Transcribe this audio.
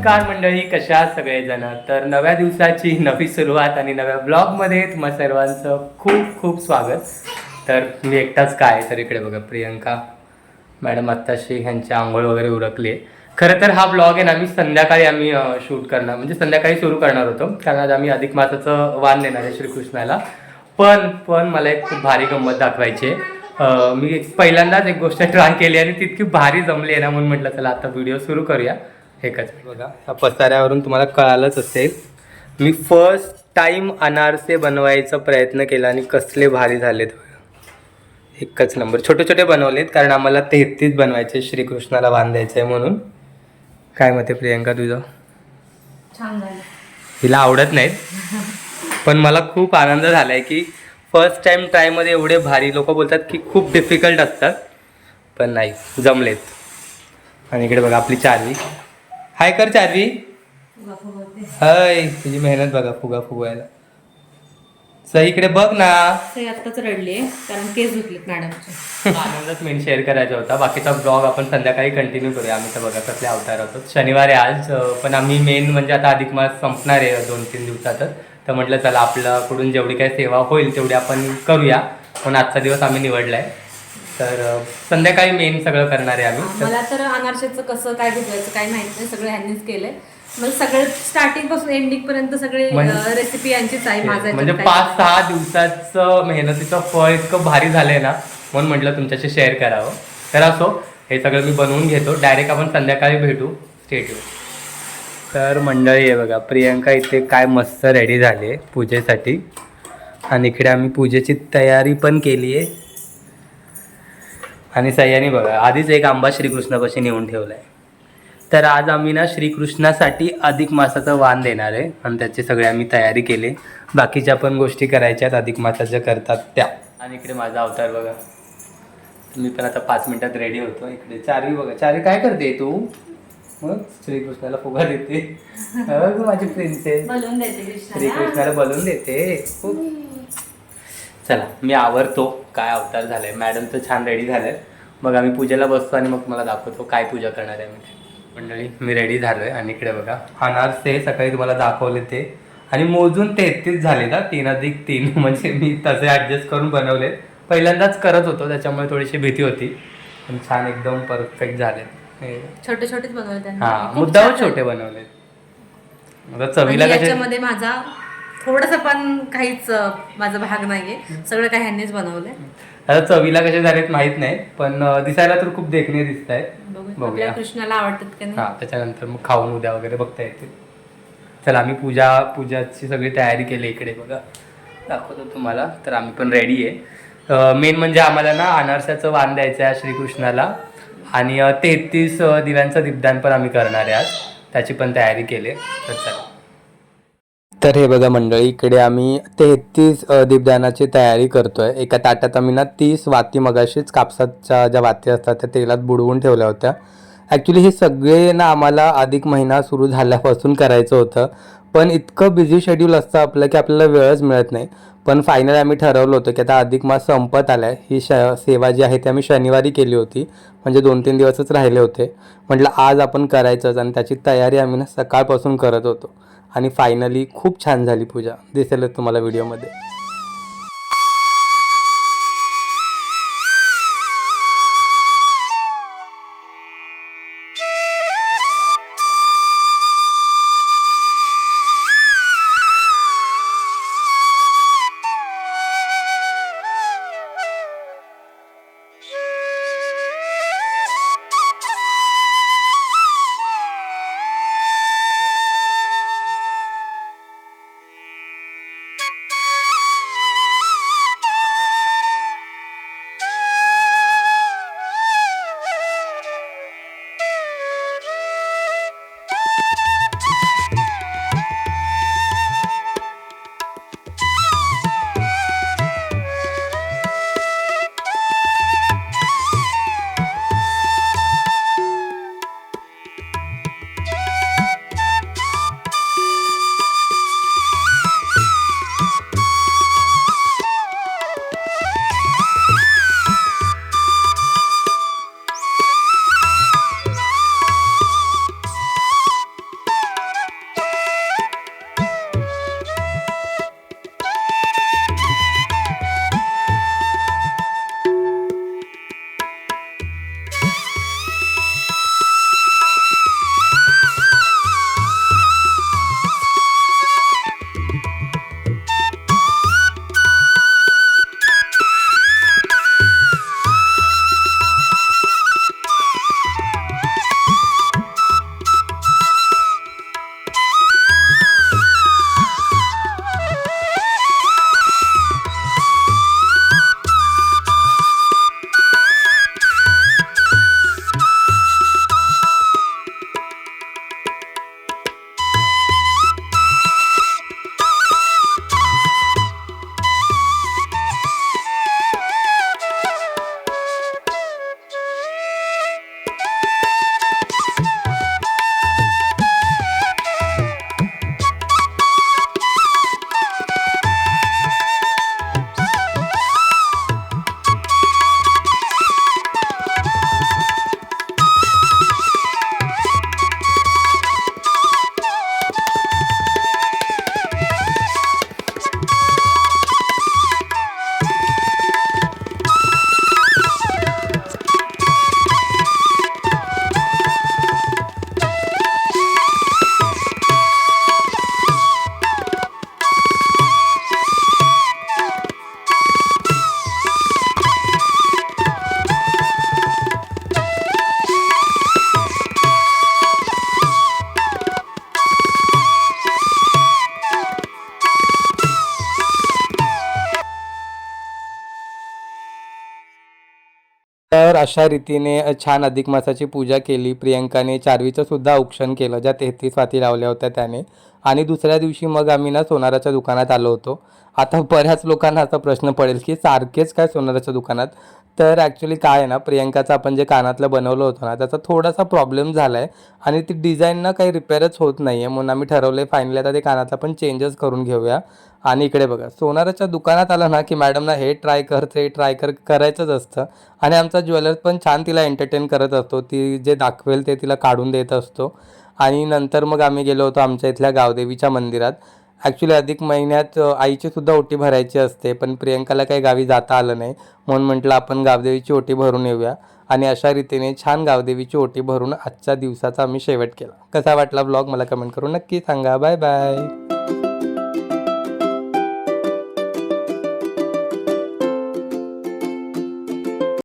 नमस्कार मंडळी, कशा आहात सगळेजण. तर नव्या दिवसाची नवी सुरुवात आणि नव्या ब्लॉगमध्ये तुम्हा सर्वांचं खूप खूप स्वागत. तर मी एकटाच काय, तर इकडे बघा प्रियंका मॅडम आत्ताशी ह्यांची आंघोळ वगैरे उरकली. खरं तर हा ब्लॉग आहे ना, मी संध्याकाळी आम्ही शूट करणार, म्हणजे संध्याकाळी सुरू करणार होतो, कारण आज आम्ही अधिक मासाचं वाण देणार आहे श्रीकृष्णाला. पण मला एक खूप भारी गंमत दाखवायची आहे. मी पहिल्यांदाच एक गोष्ट ट्राय केली आणि तितकी भारी जमली आहे ना, म्हणून म्हटलं चला आता व्हिडिओ सुरू करूया. एकच बघा, ह्या पसाऱ्यावरून तुम्हाला कळालंच असेल, मी फर्स्ट टाइम अनारसे बनवायचा प्रयत्न केला आणि कसले भारी झालेत. एकच नंबर. छोटे छोटे बनवलेत, कारण आम्हाला 33 बनवायचे, श्रीकृष्णाला बांधायचं आहे म्हणून. काय मते प्रियंका तुझं? छान झालं. हिला आवडत नाहीत, पण मला खूप आनंद झाला आहे की फर्स्ट टाइम ट्रायमध्ये एवढे भारी. लोक बोलतात की खूप डिफिकल्ट असतात, पण नाही, जमलेत. आणि इकडे बघा आपली चार्वी. हाय कर चार्वी. हाय, तुझी मेहनत बघा फुगा फुगवायला. सही इकडे बघ ना. सही आत्ताच रडली आहे कारण केस धुतलेत मॅडमचे. आनंदच मेन शेअर करायचा होता. बाकीचा ब्लॉग आपण संध्याकाळी कंटिन्यू करूया. आम्ही तर बघा कसले अवतार होतो. शनिवार आहे आज, पण आम्ही मेन म्हणजे आता अधिक मास संपणार आहे 2-3 दिवसातच. तर म्हटलं चला आपल्याकडून जेवढी काही सेवा होईल तेवढी आपण करूया, पण आजचा दिवस आम्ही निवडला आहे. तर संध्याकाळी मेन सगळं करणार आहे आम्ही. मला तर अनारशाचं कसं काय भिजवायचं काय माहित नाही, सगळं ह्यांनीच केलंय. मला सगळं स्टार्टिंग पासून एंडिंग पर्यंत सगळे रेसिपी यांचीच आहे. माझ्या म्हणजे 5-6 दिवसाचं मेहनतीचं फळ इतकं भारी झालंय ना, म्हणून म्हटलं तुमच्याशी शेअर करावं. तर असो, हे सगळं मी बनवून घेतो, डायरेक्ट आपण संध्याकाळी भेटू. स्टेट. तर मंडळी आहे बघा, प्रियंका इथे काय मस्त रेडी झाली आहे पूजेसाठी, आणि इकडे आम्ही पूजेची तयारी पण केली आहे. आणि सह्यानी बघा आधीच एक आंबा श्रीकृष्णापाशी नेऊन ठेवला आहे. तर आज आम्ही ना श्रीकृष्णासाठी अधिक मासाचं वाण देणार आहे, आणि त्याची सगळे आम्ही तयारी केली. बाकीच्या पण गोष्टी करायच्या आहेत अधिक मासाच्या करतात त्या. आणि इकडे माझा अवतार बघा, मी पण आता 5 मिनिटात रेडी होतो. इकडे चारी बघा. चारी काय करते तू? मग श्रीकृष्णाला फुगा देते. माझी प्रिन्सेस बलून देते श्रीकृष्णाला बलून देते. चला मी आवरतो. काय अवतार झालाय. मॅडम तर छान रेडी झालंय. मग आम्ही पूजेला बसतो आणि मग मला दाखवतो काय पूजा करणार आहे मी. मंडळी मी रेडी झालोय, आणि इकडे बघा अनारसे सकाळी तुम्हाला दाखवले ते, आणि मोजून 33 झाले ना, 3+3. म्हणजे मी तसे ॲडजस्ट करून बनवले. पहिल्यांदाच करत होतो त्याच्यामुळे थोडीशी भीती होती, पण छान एकदम परफेक्ट झाले. छोटे छोटेच बनवले. हा, मुद्दावर छोटे बनवले. आता चवीला याच्यामध्ये माझा थोडस पण काहीच माझा भाग नाहीये, सगळं काही ह्यांनीच बनवलंय. आता चवीला कसे झालेत माहित नाही, पण दिसायला तर खूप देखणे दिसत आहेत. बघूया कृष्णाला आवडतात का नाही. हा, त्याच्यानंतर मग खाऊन उद्या वगैरे बघता येते. चला आम्ही पूजाची सगळी तयारी केली. इकडे बघा दाखवतो तुम्हाला. तर आम्ही पण रेडी आहे. मेन म्हणजे आम्हाला ना अनारशाचं वाण द्यायचं आहे श्रीकृष्णाला, आणि 33 दिव्यांचं दीपदान पण आम्ही करणार आहे आज, त्याची पण तयारी केली. तर चला. तर हे बघा मंडळी, इकडे आम्ही 33 दीपदानाची तयारी करतोय. एका ताटात आम्ही ना 30 वाती मगाशीच कापसाच्या ज्या वाती असतात त्या तेलात बुडवून ठेवल्या होत्या. ॲक्च्युली हे सगळे ना आम्हाला अधिक महिना सुरू झाल्यापासून करायचं होतं, पण इतकं बिझी शेड्यूल असतं आपलं की आपल्याला वेळच मिळत नाही. पण फायनली आम्ही ठरवलं होतं की आता अधिक मास संपत आला आहे, ही सेवा जी आहे ती आम्ही शनिवारी केली होती, म्हणजे 2-3 दिवसच राहिले होते. म्हटलं आज आपण करायचंच, आणि त्याची तयारी आम्ही ना सकाळपासून करत होतो. आणि फायनली खूप छान झाली पूजा, दिसेलच तुम्हाला व्हिडिओमध्ये. तर अशा रीतीने छान अधिक मासाची पूजा केली. प्रियंकाने चारवीचं सुद्धा औक्षण केलं, ज्या 33 वाती लावल्या होत्या त्याने. आणि दुसऱ्या दिवशी मग आम्ही ना सोनाराच्या दुकानात आलो होतो. आता बऱ्याच लोकांना असा प्रश्न पडेल की सारखेच काय सोनाराच्या दुकानात. तर ॲक्च्युली काय आहे ना, प्रियंकाचं आपण जे कानातलं बनवलं होतं ना, त्याचा थोडासा प्रॉब्लेम झाला आहे आणि ती डिझाईन ना काही रिपेअरच होत नाही आहे. म्हणून आम्ही ठरवलं आहे फायनली आता ते कानातलं आपण चेंजच करून घेऊया. आणि इकडे बघा, सोनाराच्या दुकानात आलं ना की मॅडमना हे ट्राय कर ते ट्राय कर करायचंच असतं. आणि आमचा ज्वेलर पण छान तिला एंटरटेन करत असतो. ती जे दाखवेल ते तिला काढून देत असतो. आणि नंतर मग आम्ही गेलो होतो आमच्या इथल्या गावदेवीच्या मंदिरात. ॲक्च्युली अधिक महिन्यात आईची सुद्धा ओटी भरायची असते, पण प्रियंकाला काही गावी जाता आलं नाही. म्हणून म्हटलं आपण गावदेवीची ओटी भरून येऊया. आणि अशा रीतीने छान गावदेवीची ओटी भरून आजच्या दिवसाचा आम्ही शेवट केला. कसा वाटला व्लॉग मला कमेंट करून नक्की सांगा. Bye bye.